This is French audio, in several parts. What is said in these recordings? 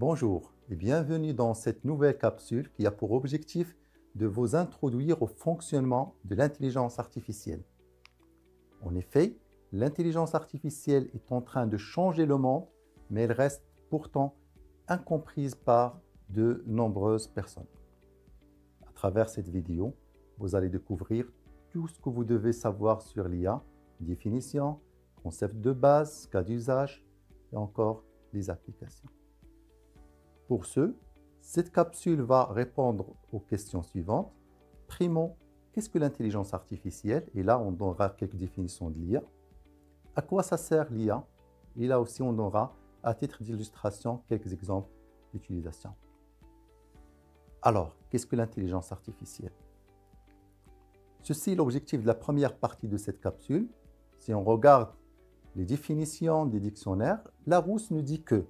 Bonjour et bienvenue dans cette nouvelle capsule qui a pour objectif de vous introduire au fonctionnement de l'intelligence artificielle. En effet, l'intelligence artificielle est en train de changer le monde, mais elle reste pourtant incomprise par de nombreuses personnes. À travers cette vidéo, vous allez découvrir tout ce que vous devez savoir sur l'IA, définition, concept de base, cas d'usage et encore les applications. Pour ce, cette capsule va répondre aux questions suivantes. Primo, qu'est-ce que l'intelligence artificielle? Et là, on donnera quelques définitions de l'IA. À quoi ça sert l'IA? Et là aussi, on donnera, à titre d'illustration, quelques exemples d'utilisation. Alors, qu'est-ce que l'intelligence artificielle? Ceci est l'objectif de la première partie de cette capsule. Si on regarde les définitions des dictionnaires, Larousse nous dit que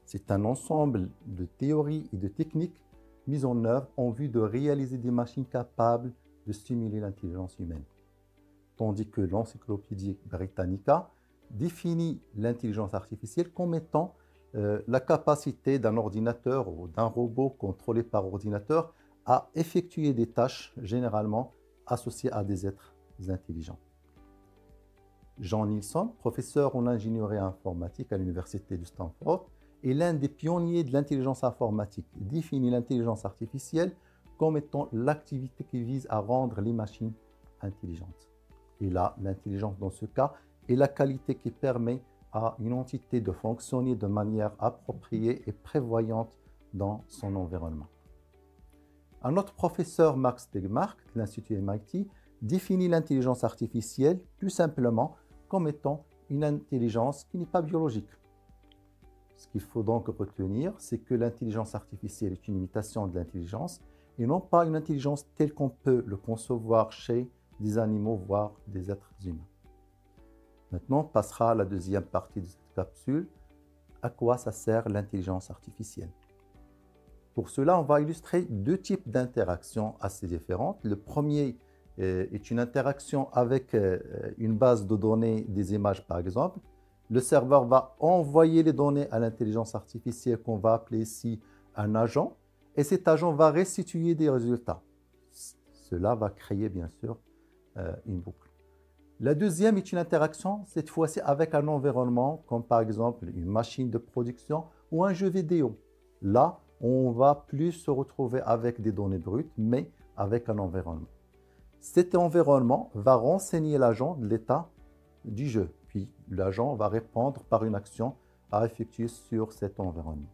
c'est un ensemble de théories et de techniques mises en œuvre en vue de réaliser des machines capables de stimuler l'intelligence humaine. Tandis que l'Encyclopédie Britannica définit l'intelligence artificielle comme étant la capacité d'un ordinateur ou d'un robot contrôlé par ordinateur à effectuer des tâches généralement associées à des êtres intelligents. Jean Nilsson, professeur en ingénierie informatique à l'université de Stanford, est l'un des pionniers de l'intelligence informatique. Il définit l'intelligence artificielle comme étant l'activité qui vise à rendre les machines intelligentes. Et là, l'intelligence dans ce cas est la qualité qui permet à une entité de fonctionner de manière appropriée et prévoyante dans son environnement. Un autre professeur, Mark Stegmark, de l'Institut MIT, définit l'intelligence artificielle tout simplement comme étant une intelligence qui n'est pas biologique. Ce qu'il faut donc retenir, c'est que l'intelligence artificielle est une imitation de l'intelligence et non pas une intelligence telle qu'on peut le concevoir chez des animaux, voire des êtres humains. Maintenant, on passera à la deuxième partie de cette capsule. À quoi ça sert l'intelligence artificielle? Pour cela, on va illustrer deux types d'interactions assez différentes. Le premier est une interaction avec une base de données des images, par exemple. Le serveur va envoyer les données à l'intelligence artificielle qu'on va appeler ici un agent. Et cet agent va restituer des résultats. Cela va créer, bien sûr, une boucle. La deuxième est une interaction, cette fois-ci avec un environnement, comme par exemple une machine de production ou un jeu vidéo. Là, on va plus se retrouver avec des données brutes, mais avec un environnement. Cet environnement va renseigner l'agent de l'état du jeu. Puis l'agent va répondre par une action à effectuer sur cet environnement.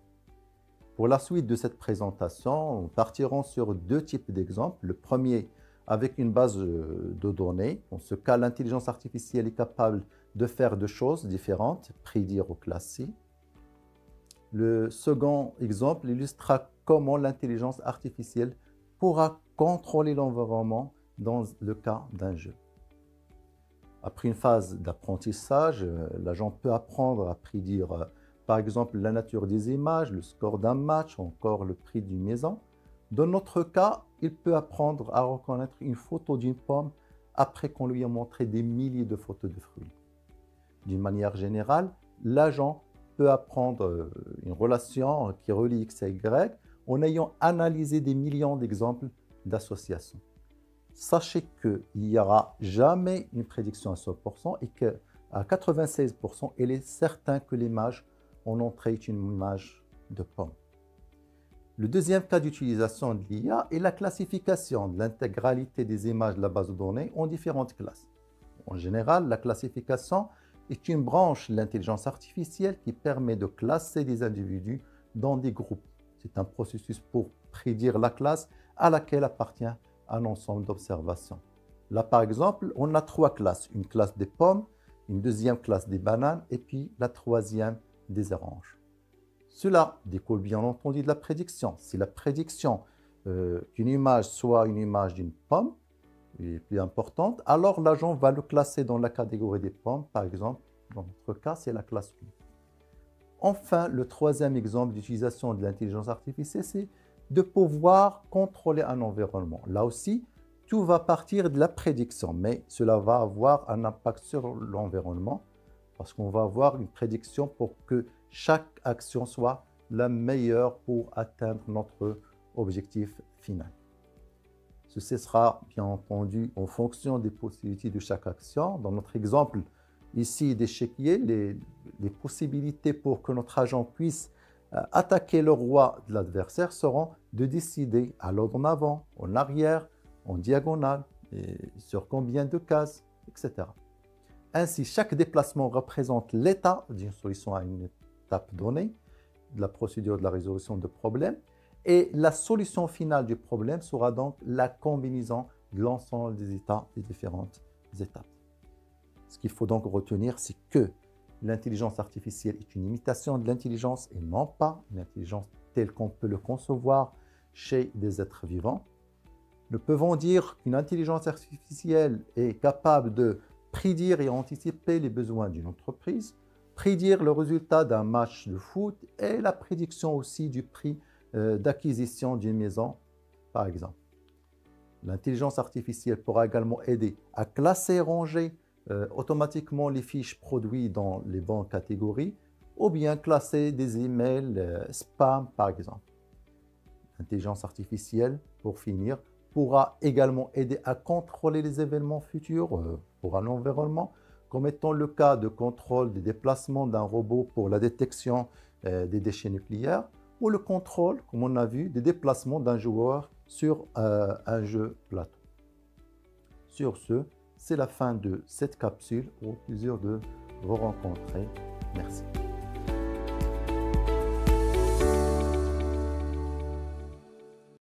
Pour la suite de cette présentation, nous partirons sur deux types d'exemples. Le premier, avec une base de données. Dans ce cas, l'intelligence artificielle est capable de faire deux choses différentes, prédire ou classer. Le second exemple illustrera comment l'intelligence artificielle pourra contrôler l'environnement dans le cas d'un jeu. Après une phase d'apprentissage, l'agent peut apprendre à prédire, par exemple, la nature des images, le score d'un match, ou encore le prix d'une maison. Dans notre cas, il peut apprendre à reconnaître une photo d'une pomme après qu'on lui a montré des milliers de photos de fruits. D'une manière générale, l'agent peut apprendre une relation qui relie X et Y en ayant analysé des millions d'exemples d'associations. Sachez qu'il n'y aura jamais une prédiction à 100% et qu'à 96%, il est certain que l'image en entrée est une image de pomme. Le deuxième cas d'utilisation de l'IA est la classification de l'intégralité des images de la base de données en différentes classes. En général, la classification est une branche de l'intelligence artificielle qui permet de classer des individus dans des groupes. C'est un processus pour prédire la classe à laquelle appartient un ensemble d'observations. Là, par exemple, on a trois classes. Une classe des pommes, une deuxième classe des bananes et puis la troisième des oranges. Cela découle bien entendu de la prédiction. Si la prédiction qu'une image soit une image d'une pomme est plus importante, alors l'agent va le classer dans la catégorie des pommes. Par exemple, dans notre cas, c'est la classe 1. Enfin, le troisième exemple d'utilisation de l'intelligence artificielle, c'est de pouvoir contrôler un environnement. Là aussi, tout va partir de la prédiction, mais cela va avoir un impact sur l'environnement parce qu'on va avoir une prédiction pour que chaque action soit la meilleure pour atteindre notre objectif final. Ceci sera bien entendu en fonction des possibilités de chaque action. Dans notre exemple ici d'échiquier, les possibilités pour que notre agent puisse attaquer le roi de l'adversaire seront de décider à l'ordre en avant, en arrière, en diagonale, et sur combien de cases, etc. Ainsi, chaque déplacement représente l'état d'une solution à une étape donnée, de la procédure de la résolution de problème, et la solution finale du problème sera donc la combinaison de l'ensemble des états des différentes étapes. Ce qu'il faut donc retenir, c'est que l'intelligence artificielle est une imitation de l'intelligence et non pas une intelligence telle qu'on peut le concevoir chez des êtres vivants. Nous pouvons dire qu'une intelligence artificielle est capable de prédire et anticiper les besoins d'une entreprise, prédire le résultat d'un match de foot et la prédiction aussi du prix d'acquisition d'une maison, par exemple. L'intelligence artificielle pourra également aider à classer et ranger automatiquement les fiches produits dans les bonnes catégories ou bien classer des emails spam, par exemple. L'intelligence artificielle, pour finir, pourra également aider à contrôler les événements futurs pour un environnement, comme étant le cas de contrôle des déplacements d'un robot pour la détection des déchets nucléaires, ou le contrôle, comme on a vu, des déplacements d'un joueur sur un jeu plateau. Sur ce, c'est la fin de cette capsule. Au plaisir de vous rencontrer. Merci.